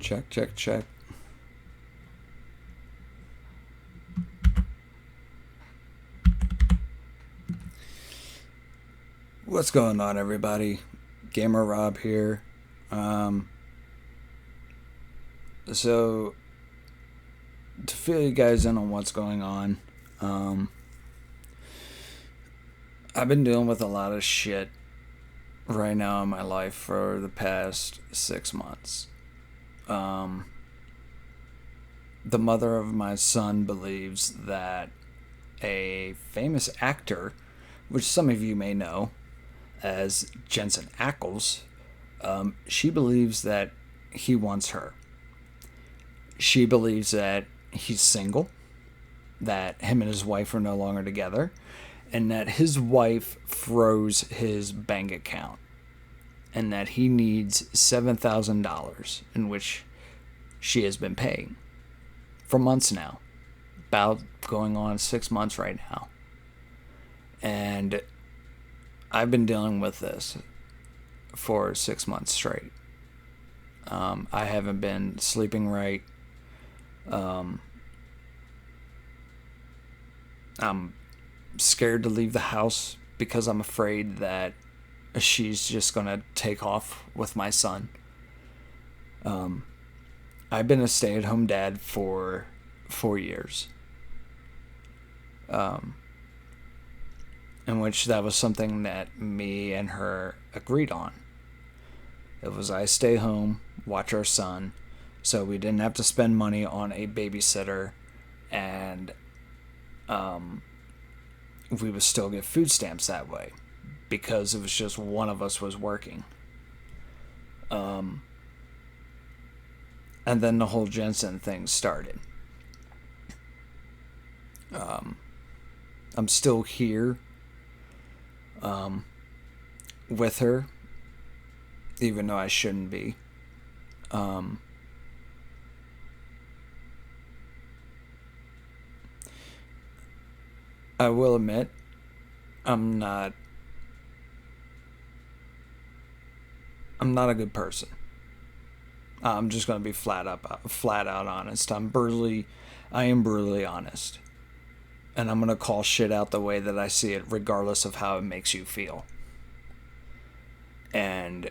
Check, check, check. What's going on, everybody? GamerRob here. So, to fill you guys in on what's going on, I've been dealing with a lot of shit right now in my life for the past 6 months. The mother of my son believes that a famous actor, which some of you may know as Jensen Ackles, she believes that he wants her. She believes that he's single, that him and his wife are no longer together, and that his wife froze his bank account, and that he needs $7,000, in which she has been paying for months now, about going on 6 months right now. And I've been dealing with this for 6 months straight. I haven't been sleeping right. I'm scared to leave the house because I'm afraid that she's just going to take off with my son. I've been a stay-at-home dad for 4 years. In which that was something that me and her agreed on. It was I stay home, watch our son, so we didn't have to spend money on a babysitter, and we would still get food stamps that way because it was just one of us was working. And then the whole Jensen thing started. I'm still here with her, even though I shouldn't be. I will admit, I'm not a good person. I'm just gonna be flat out honest. I am brutally honest, and I'm gonna call shit out the way that I see it, regardless of how it makes you feel. And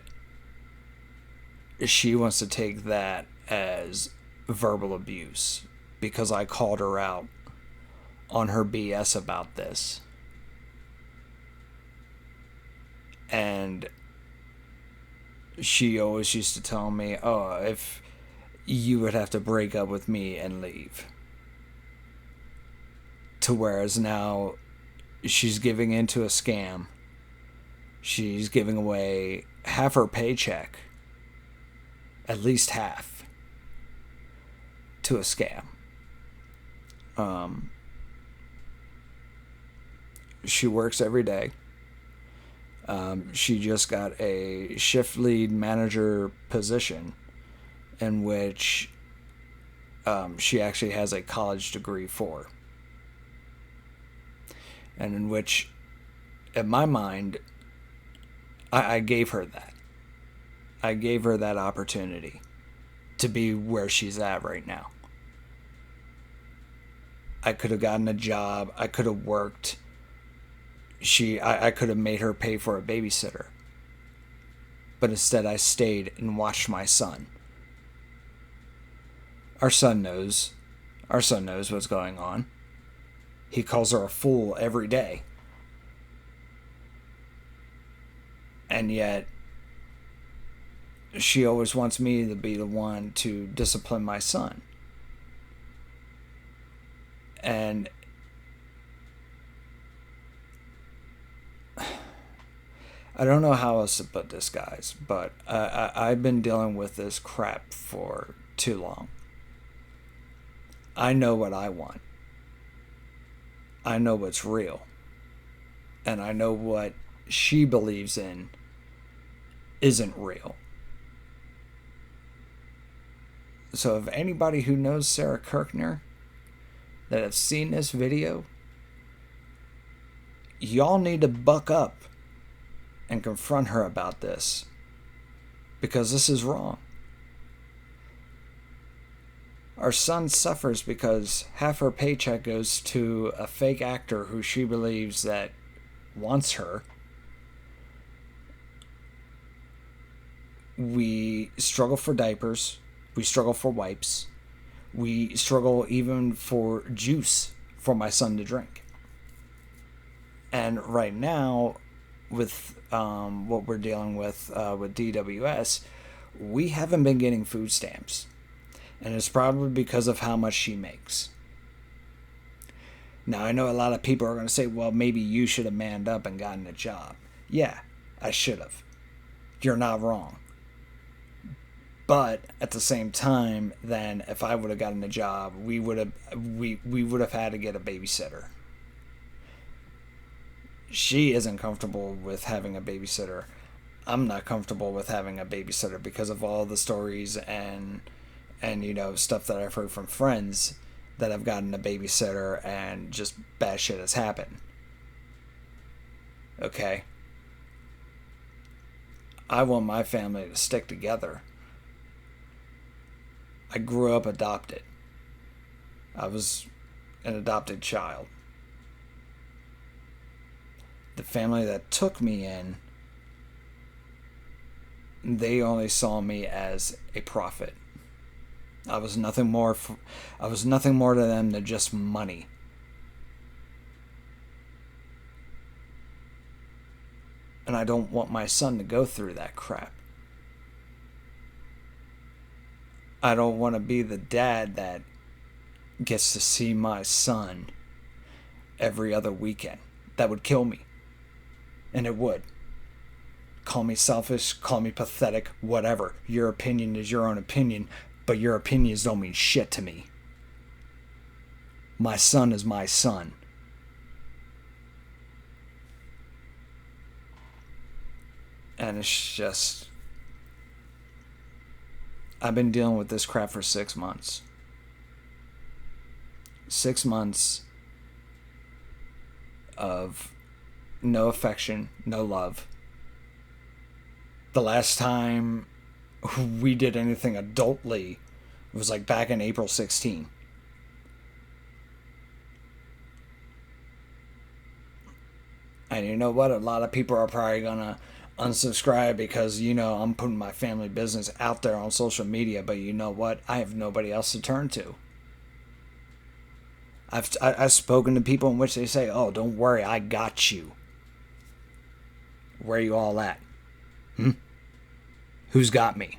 she wants to take that as verbal abuse because I called her out on her BS about this. And she always used to tell me, oh, if you would have to break up with me and leave. To whereas now she's giving into a scam. She's giving away half her paycheck, at least half, to a scam. She works every day. She just got a shift lead manager position in which she actually has a college degree for. And in which, in my mind, I gave her that. I gave her that opportunity to be where she's at right now. I could have gotten a job. I could have worked. I could have made her pay for a babysitter. But instead I stayed and watched my son. Our son knows. Our son knows what's going on. He calls her a fool every day. And yet, she always wants me to be the one to discipline my son. And I don't know how else to put this, guys, but I've been dealing with this crap for too long. I know what I want. I know what's real. And I know what she believes in isn't real. So if anybody who knows Sarah Kirkner that have seen this video, y'all need to buck up and confront her about this, because this is wrong. Our son suffers because half her paycheck goes to a fake actor who she believes that wants her. We struggle for diapers. We struggle for wipes. We struggle even for juice for my son to drink. And right now, with what we're dealing with DWS, we haven't been getting food stamps. And it's probably because of how much she makes. Now, I know a lot of people are going to say, well, maybe you should have manned up and gotten a job. Yeah, I should have. You're not wrong. But at the same time, then if I would have gotten a job, we would have had to get a babysitter. She isn't comfortable with having a babysitter. I'm not comfortable with having a babysitter because of all the stories and stuff that I've heard from friends that have gotten a babysitter and just bad shit has happened. Okay? I want my family to stick together. I grew up adopted. I was an adopted child. The family that took me in, they only saw me as a profit. I was nothing more to them than just money. And I don't want my son to go through that crap. I don't want to be the dad that gets to see my son every other weekend. That would kill me. And it would. Call me selfish, call me pathetic, whatever. Your opinion is your own opinion, but your opinions don't mean shit to me. My son is my son. And it's just... I've been dealing with this crap for 6 months. 6 months of no affection, no love. The last time we did anything adultly was like back in April 16. And you know what? A lot of people are probably gonna unsubscribe because, I'm putting my family business out there on social media, but you know what? I have nobody else to turn to. I've spoken to people in which they say, oh, don't worry, I got you. Where are you all at? Who's got me?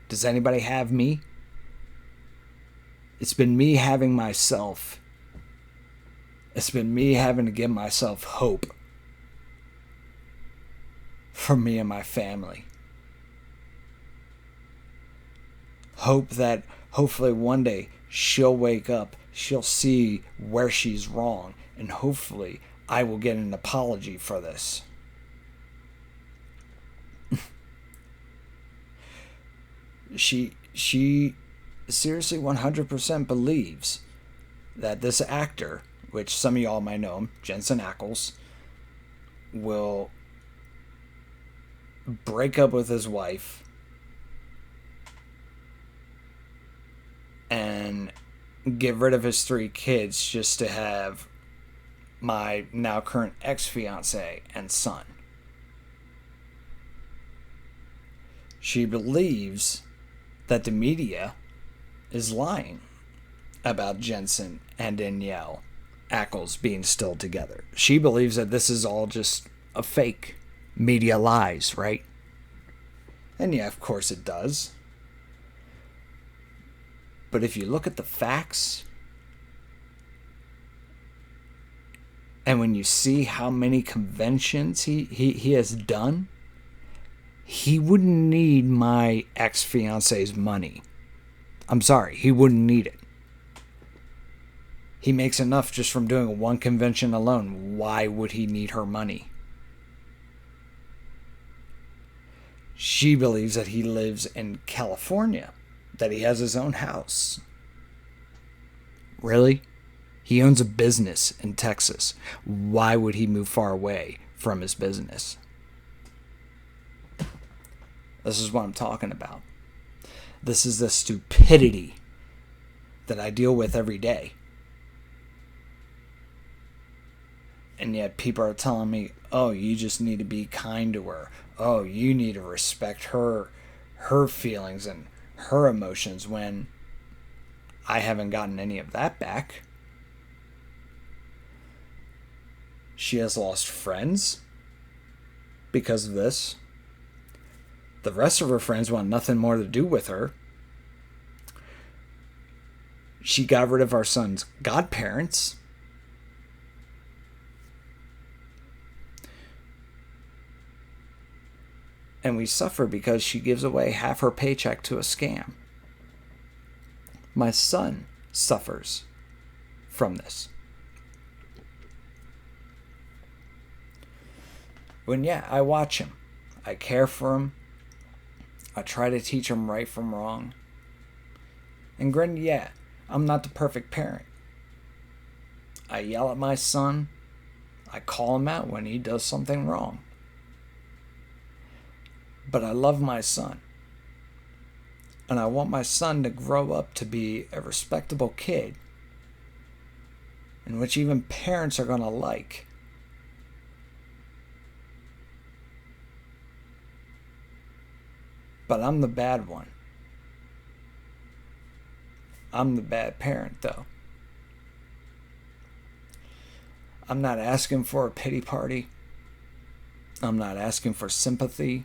Does anybody have me? It's been me having myself. It's been me having to give myself hope for me and my family. Hope that hopefully one day she'll wake up, she'll see where she's wrong, and hopefully I will get an apology for this. She seriously 100% believes that this actor, which some of y'all might know him, Jensen Ackles, will break up with his wife and get rid of his 3 kids just to have my now current ex-fiance and son. She believes that the media is lying about Jensen and Danielle Ackles being still together. She believes that this is all just a fake. Media lies, right? And yeah, of course it does. But if you look at the facts, and when you see how many conventions he has done, he wouldn't need my ex-fiance's money. I'm sorry, he wouldn't need it. He makes enough just from doing one convention alone. Why would he need her money? She believes that he lives in California, that he has his own house. Really? He owns a business in Texas. Why would he move far away from his business? This is what I'm talking about. This is the stupidity that I deal with every day. And yet people are telling me, oh, you just need to be kind to her. Oh, you need to respect her feelings and her emotions, when I haven't gotten any of that back. She has lost friends because of this. The rest of her friends want nothing more to do with her. She got rid of our son's godparents. And we suffer because she gives away half her paycheck to a scam. My son suffers from this. When, yeah, I watch him. I care for him. I try to teach him right from wrong. And granted, yeah, I'm not the perfect parent. I yell at my son. I call him out when he does something wrong. But I love my son. And I want my son to grow up to be a respectable kid, in which even parents are going to like. But I'm the bad one. I'm the bad parent, though. I'm not asking for a pity party. I'm not asking for sympathy.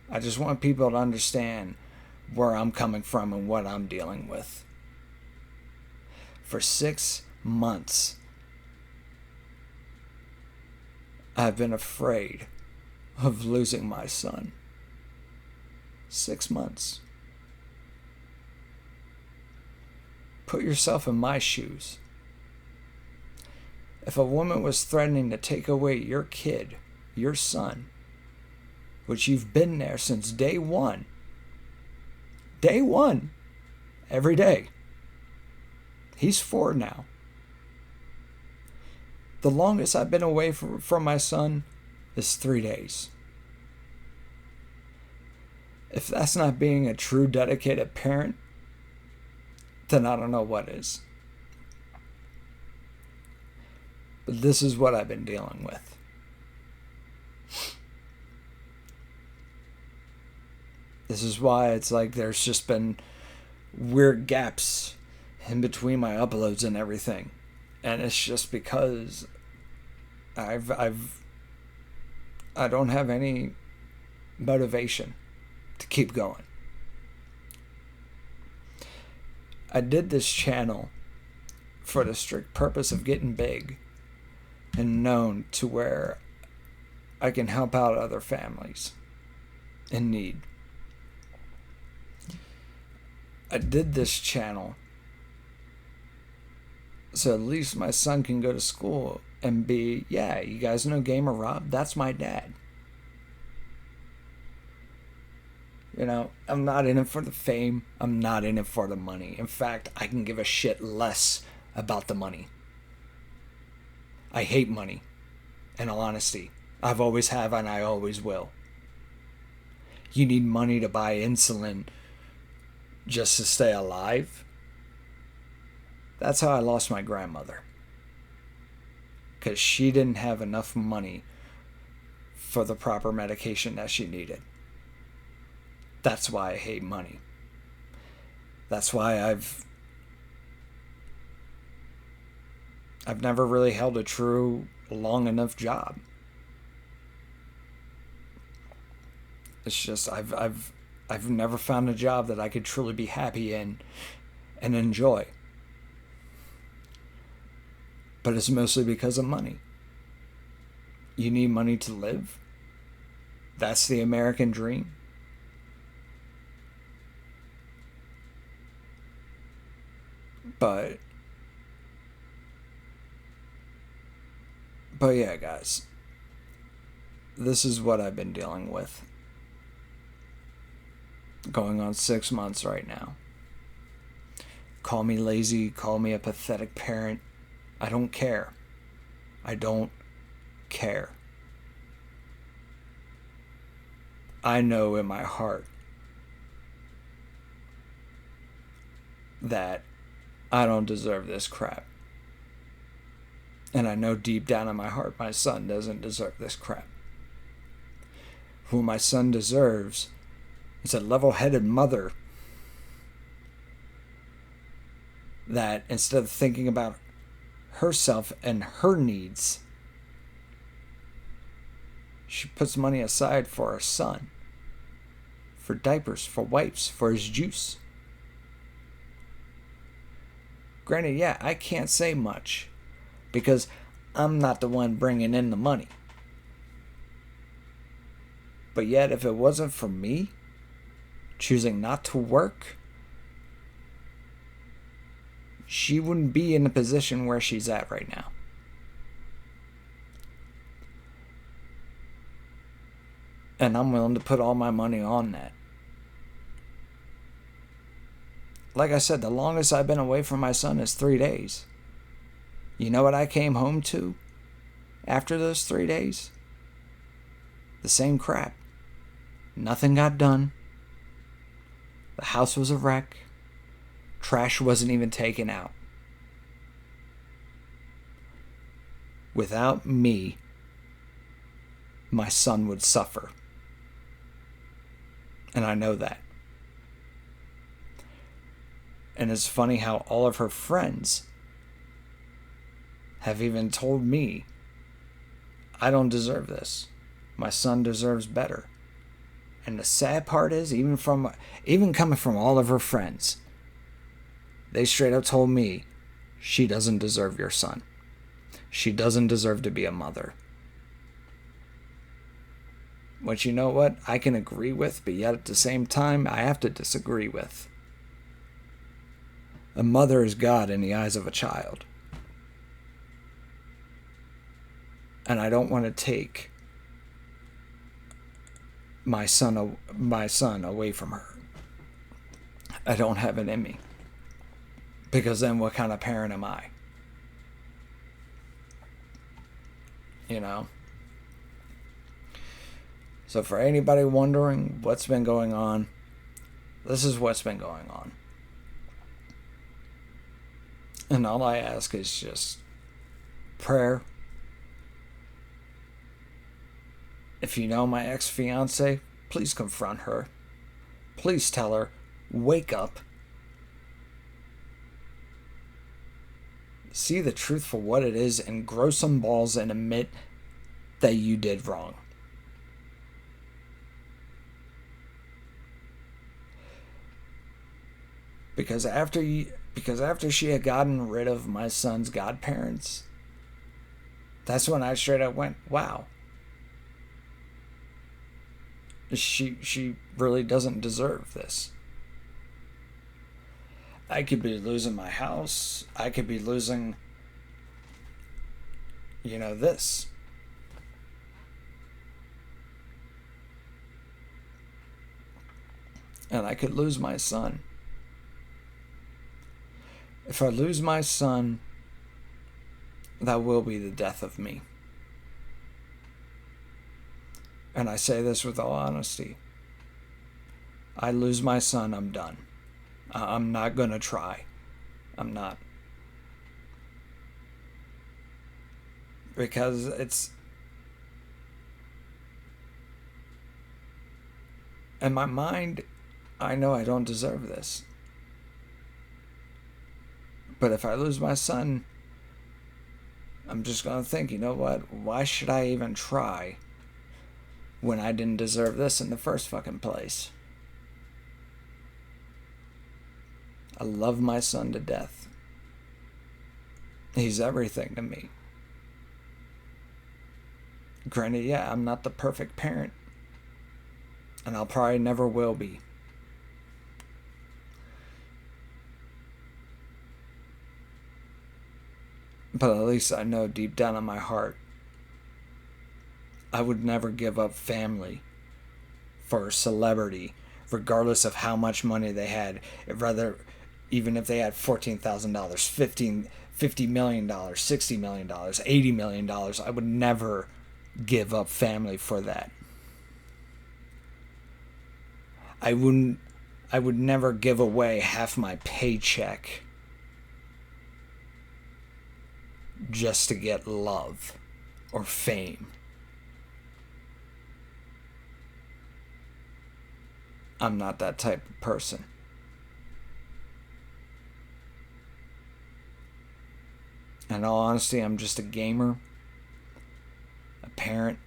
I just want people to understand where I'm coming from and what I'm dealing with. For 6 months, I've been afraid of losing my son. 6 months. Put yourself in my shoes. If a woman was threatening to take away your kid, your son, which you've been there since day one, every day. He's 4 now. The longest I've been away from my son is 3 days. If that's not being a true dedicated parent, then I don't know what is. But this is what I've been dealing with. This is why it's like there's just been weird gaps in between my uploads and everything. And it's just because I don't have any motivation to keep going. I did this channel for the strict purpose of getting big and known to where I can help out other families in need. I did this channel so at least my son can go to school and be, yeah, you guys know GamerRob? That's my dad. You know, I'm not in it for the fame. I'm not in it for the money. In fact, I can give a shit less about the money. I hate money, in all honesty. I've always have and I always will. You need money to buy insulin just to stay alive? That's how I lost my grandmother. Because she didn't have enough money for the proper medication that she needed. That's why I hate money. That's why I've never really held a true long enough job. It's just I've never found a job that I could truly be happy in and enjoy. But it's mostly because of money. You need money to live. That's the American dream. But yeah, guys. This is what I've been dealing with. Going on 6 months right now. Call me lazy, call me a pathetic parent. I don't care. I don't care. I know in my heart that I don't deserve this crap. And I know deep down in my heart my son doesn't deserve this crap. Who my son deserves is a level-headed mother that, instead of thinking about herself and her needs, she puts money aside for her son, for diapers, for wipes, for his juice. Granted, yeah, I can't say much because I'm not the one bringing in the money. But yet, if it wasn't for me choosing not to work, she wouldn't be in the position where she's at right now. And I'm willing to put all my money on that. Like I said, the longest I've been away from my son is 3 days. You know what I came home to after those 3 days? The same crap. Nothing got done. The house was a wreck. Trash wasn't even taken out. Without me, my son would suffer. And I know that. And it's funny how all of her friends have even told me, I don't deserve this. My son deserves better. And the sad part is, even coming from all of her friends, they straight up told me, she doesn't deserve your son. She doesn't deserve to be a mother. Which, you know what, I can agree with, but yet at the same time, I have to disagree with. A mother is God in the eyes of a child. And I don't want to take my son away from her. I don't have it in me. Because then what kind of parent am I? You know? So for anybody wondering what's been going on, this is what's been going on. And all I ask is just prayer. If you know my ex-fiance, please confront her. Please tell her, wake up. See the truth for what it is and grow some balls and admit that you did wrong. Because after she had gotten rid of my son's godparents, that's when I straight up went, wow. She really doesn't deserve this. I could be losing my house. I could be losing, this. And I could lose my son. If I lose my son, that will be the death of me. And I say this with all honesty. I lose my son, I'm done. I'm not going to try. I'm not. Because it's... in my mind, I know I don't deserve this. But if I lose my son, I'm just going to think, you know what? Why should I even try when I didn't deserve this in the first fucking place? I love my son to death. He's everything to me. Granted, yeah, I'm not the perfect parent. And I'll probably never will be. But at least I know deep down in my heart, I would never give up family for a celebrity, regardless of how much money they had. Even if they had $14,000, $50 million, $60 million, $80 million, I would never give up family for that. I I would never give away half my paycheck just to get love or fame. I'm not that type of person. In all honesty, I'm just a gamer, a parent.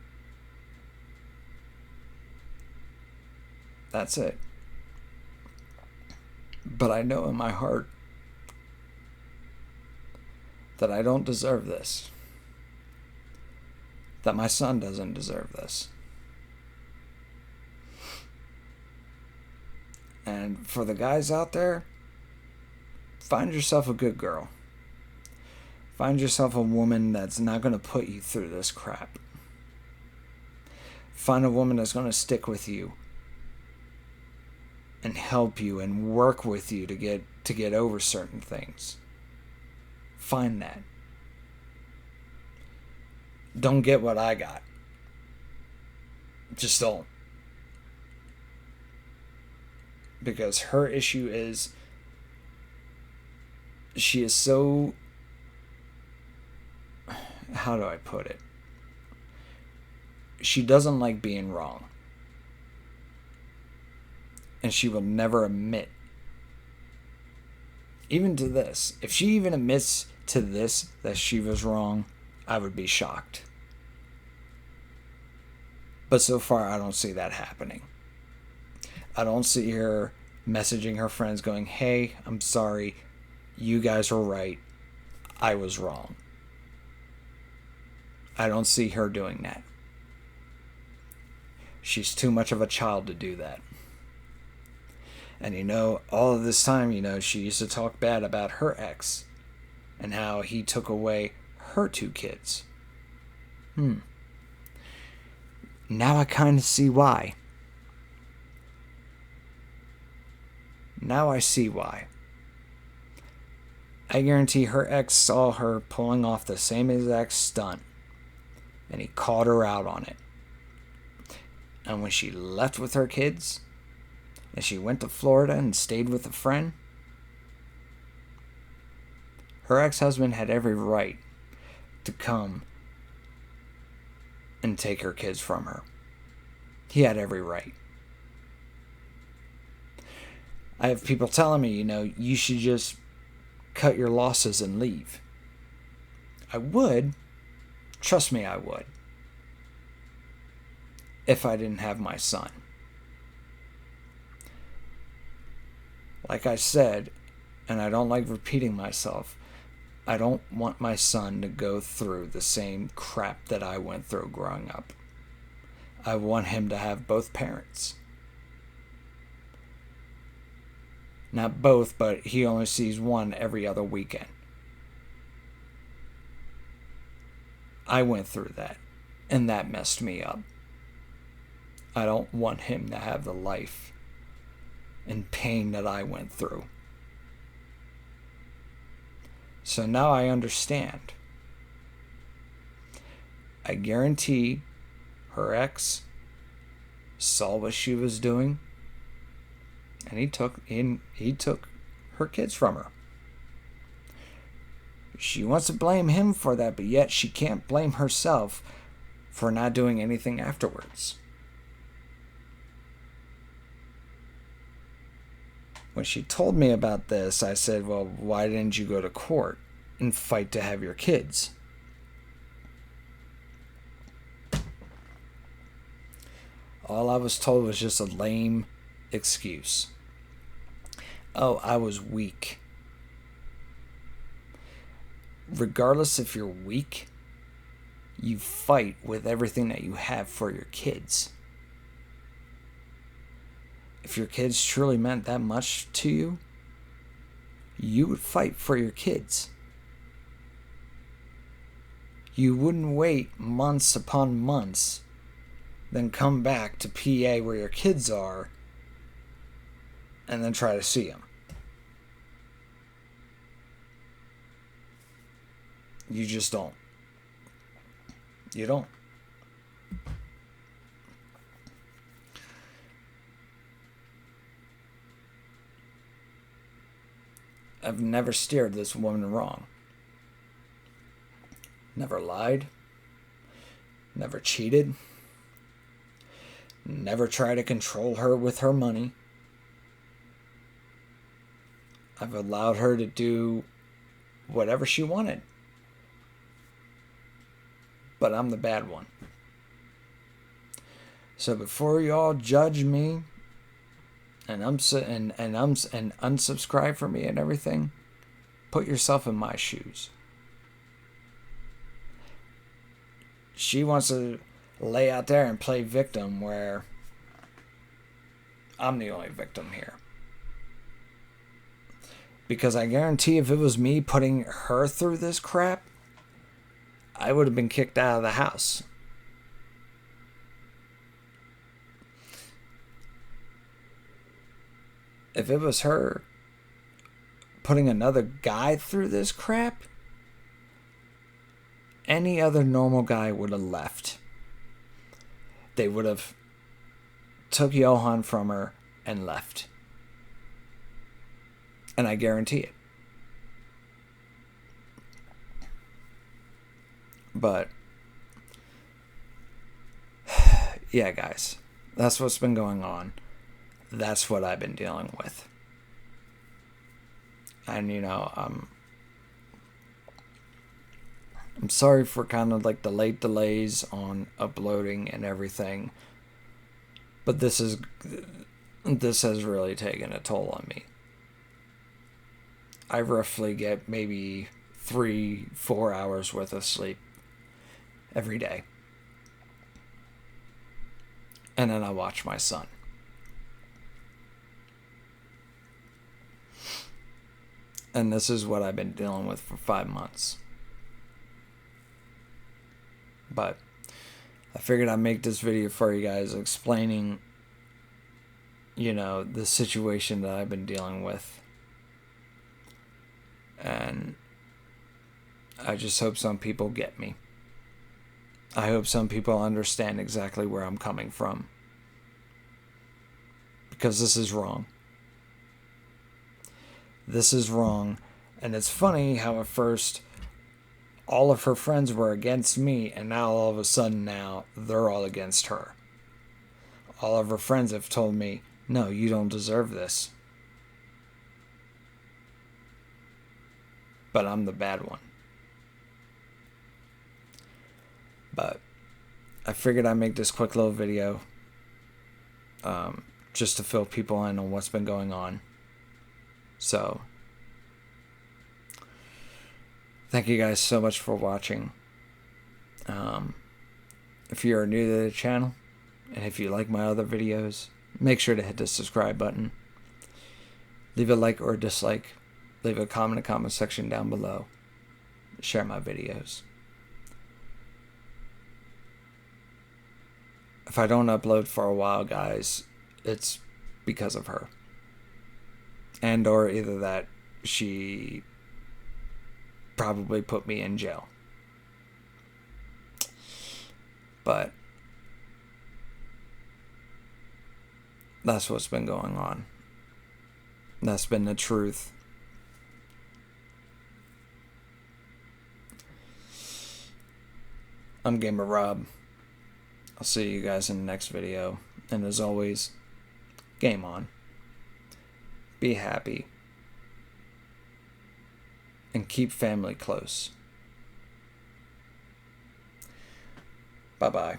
That's it. But I know in my heart that I don't deserve this. That my son doesn't deserve this. And for the guys out there, find yourself a good girl. Find yourself a woman that's not going to put you through this crap. Find a woman that's going to stick with you and help you and work with you to get over certain things. Find that. Don't get what I got. Just don't. Because her issue is she is so, how do I put it? She doesn't like being wrong. And she will never admit, even to this, if she even admits to this that she was wrong, I would be shocked. But so far, I don't see that happening. I don't see her messaging her friends going, hey, I'm sorry, you guys were right, I was wrong. I don't see her doing that. She's too much of a child to do that. And all of this time, she used to talk bad about her ex and how he took away her 2 kids. Now I kind of see why. Now I see why. I guarantee her ex saw her pulling off the same exact stunt, and he called her out on it. And when she left with her kids, and she went to Florida and stayed with a friend, her ex-husband had every right to come and take her kids from her. He had every right. I have people telling me, you should just cut your losses and leave. I would. Trust me, I would. If I didn't have my son. Like I said, and I don't like repeating myself, I don't want my son to go through the same crap that I went through growing up. I want him to have both parents. Not both, but he only sees one every other weekend. I went through that, and that messed me up. I don't want him to have the life and pain that I went through. So now I understand. I guarantee her ex saw what she was doing, and he took her kids from her. She wants to blame him for that, but yet she can't blame herself for not doing anything afterwards. When she told me about this, I said, well, why didn't you go to court and fight to have your kids? All I was told was just a lame excuse. Oh, I was weak. Regardless if you're weak, you fight with everything that you have for your kids. If your kids truly meant that much to you, you would fight for your kids. You wouldn't wait months upon months, then come back to PA where your kids are, and then try to see them. You just don't. You don't. I've never steered this woman wrong. Never lied. Never cheated. Never tried to control her with her money. I've allowed her to do whatever she wanted. But I'm the bad one. So before y'all judge me and unsubscribe for me and everything, put yourself in my shoes. She wants to lay out there and play victim where I'm the only victim here. Because I guarantee if it was me putting her through this crap, I would have been kicked out of the house. If it was her putting another guy through this crap, any other normal guy would have left. They would have took Johan from her and left. And I guarantee it. But yeah, guys, that's what's been going on. That's what I've been dealing with. And I'm sorry for kind of like the late delays on uploading and everything. But this has really taken a toll on me. I roughly get maybe 3-4 hours worth of sleep every day. And then I watch my son. And this is what I've been dealing with for 5 months. But I figured I'd make this video for you guys explaining, the situation that I've been dealing with. And I just hope some people get me. I hope some people understand exactly where I'm coming from. Because this is wrong. This is wrong. And it's funny how at first all of her friends were against me, and now all of a sudden now they're all against her. All of her friends have told me, no, you don't deserve this. But I'm the bad one. But I figured I'd make this quick little video just to fill people in on what's been going on. So thank you guys so much for watching. If you are new to the channel, and if you like my other videos, make sure to hit the subscribe button. Leave a like or a dislike. Leave a comment in the comment section down below. Share my videos. If I don't upload for a while, guys, it's because of her. And or either that she probably put me in jail. But that's what's been going on. That's been the truth. I'm GamerRob. I'll see you guys in the next video. And as always, game on. Be happy. And keep family close. Bye-bye.